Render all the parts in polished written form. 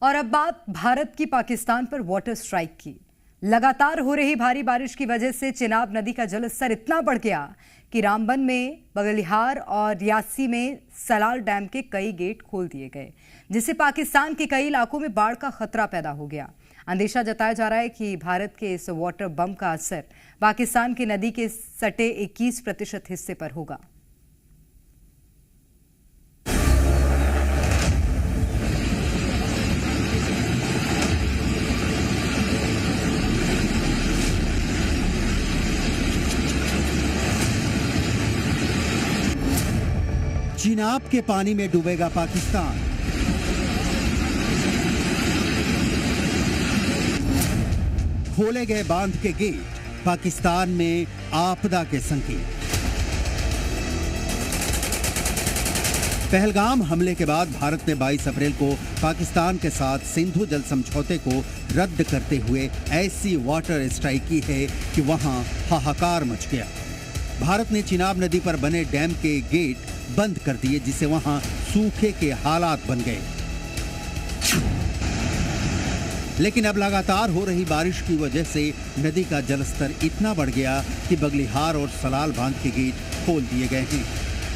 और अब बात भारत की पाकिस्तान पर वाटर स्ट्राइक की। लगातार हो रही भारी बारिश की वजह से चिनाब नदी का जलस्तर इतना बढ़ गया कि रामबन में, बगलिहार और रियासी में सलाल डैम के कई गेट खोल दिए गए, जिससे पाकिस्तान के कई इलाकों में बाढ़ का खतरा पैदा हो गया। अंदेशा जताया जा रहा है कि भारत के इस वाटर बम का असर पाकिस्तान की नदी के सटे 21% हिस्से पर होगा। चिनाब के पानी में डूबेगा पाकिस्तान। खोले गए बांध के गेट, पाकिस्तान में आपदा के संकेत। पहलगाम हमले के बाद भारत ने 22 अप्रैल को पाकिस्तान के साथ सिंधु जल समझौते को रद्द करते हुए ऐसी वाटर स्ट्राइक की है कि वहां हाहाकार मच गया। भारत ने चिनाब नदी पर बने डैम के गेट बंद कर दिए, जिससे वहां सूखे के हालात बन गए। लेकिन अब लगातार हो रही बारिश की वजह से नदी का जलस्तर इतना बढ़ गया कि बगलिहार और सलाल बांध के गेट खोल दिए गए हैं,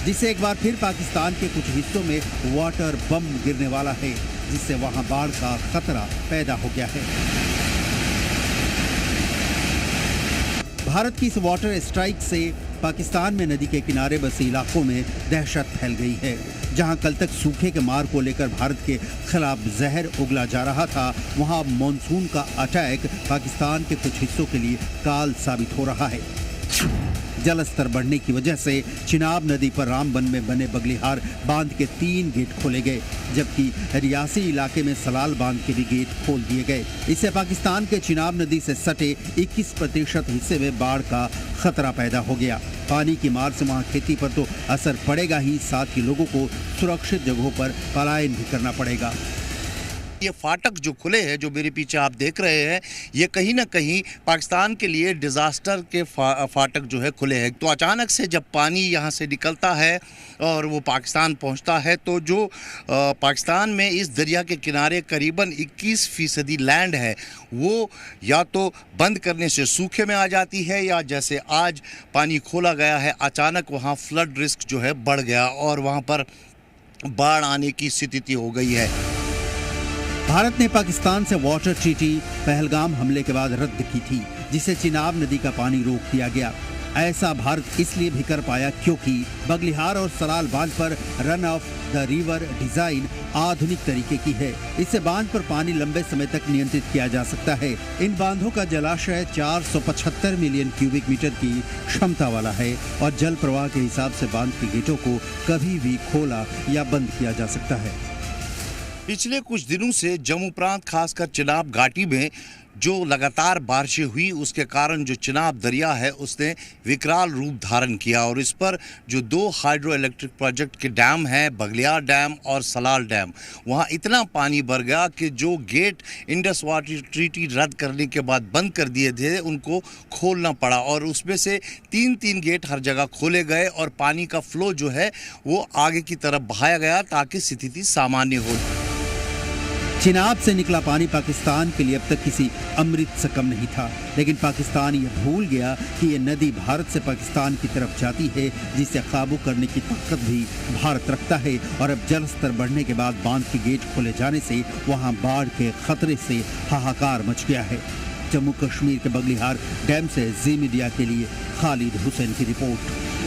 जिससे एक बार फिर पाकिस्तान के कुछ हिस्सों में वाटर बम गिरने वाला है, जिससे वहां बाढ़ का खतरा पैदा हो गया है। भारत की इस वाटर स्ट्राइक से पाकिस्तान में नदी के किनारे बसे इलाकों में दहशत फैल गई है। जहां कल तक सूखे के मार को लेकर भारत के खिलाफ जहर उगला जा रहा था, वहां मॉनसून का अटैक पाकिस्तान के कुछ हिस्सों के लिए काल साबित हो रहा है। जलस्तर बढ़ने की वजह से चिनाब नदी पर रामबन में बने बगलिहार बांध के 3 गेट खोले गए, जबकि रियासी इलाके में सलाल बांध के भी गेट खोल दिए गए। इससे पाकिस्तान के चिनाब नदी से सटे 21% हिस्से में बाढ़ का खतरा पैदा हो गया। पानी की मार से वहां खेती पर तो असर पड़ेगा ही, साथ ही लोगों को सुरक्षित जगहों पर पलायन भी करना पड़ेगा। ये फाटक जो खुले हैं, जो मेरे पीछे आप देख रहे हैं, ये कहीं ना कहीं पाकिस्तान के लिए डिज़ास्टर के फाटक जो है खुले हैं। तो अचानक से जब पानी यहाँ से निकलता है और वो पाकिस्तान पहुँचता है, तो जो पाकिस्तान में इस दरिया के किनारे करीबन 21% लैंड है, वो या तो बंद करने से सूखे में आ जाती है, या जैसे आज पानी खोला गया है, अचानक वहाँ फ्लड रिस्क जो है बढ़ गया और वहाँ पर बाढ़ आने की स्थिति हो गई है। भारत ने पाकिस्तान से वाटर ट्रीटी पहलगाम हमले के बाद रद्द की थी, जिससे चिनाब नदी का पानी रोक दिया गया। ऐसा भारत इसलिए भी कर पाया क्योंकि बगलिहार और सलाल बांध पर run of the river design आधुनिक तरीके की है। इससे बांध पर पानी लंबे समय तक नियंत्रित किया जा सकता है। इन बांधों का जलाशय 475 मिलियन क्यूबिक मीटर की क्षमता वाला है और जल प्रवाह के हिसाब से बांध के गेटों को कभी भी खोला या बंद किया जा सकता है। पिछले कुछ दिनों से जम्मू प्रांत, खासकर चिनाब घाटी में जो लगातार बारिशें हुई, उसके कारण जो चिनाब दरिया है उसने विकराल रूप धारण किया और इस पर जो 2 हाइड्रो इलेक्ट्रिक प्रोजेक्ट के डैम हैं, बगलियार डैम और सलाल डैम, वहाँ इतना पानी भर गया कि जो गेट इंडस वाटर ट्रीटी रद्द करने के बाद बंद कर दिए थे, उनको खोलना पड़ा और उसमें से 3 गेट हर जगह खोले गए और पानी का फ्लो जो है वो आगे की तरफ बहाया गया ताकि स्थिति सामान्य हो। चिनाब से निकला पानी पाकिस्तान के लिए अब तक किसी अमृत से कम नहीं था, लेकिन पाकिस्तान ये भूल गया कि ये नदी भारत से पाकिस्तान की तरफ जाती है, जिसे काबू करने की ताकत भी भारत रखता है। और अब जलस्तर बढ़ने के बाद बांध के गेट खोले जाने से वहां बाढ़ के खतरे से हाहाकार मच गया है। जम्मू कश्मीर के बगलिहार डैम से जी मीडिया के लिए खालिद हुसैन की रिपोर्ट।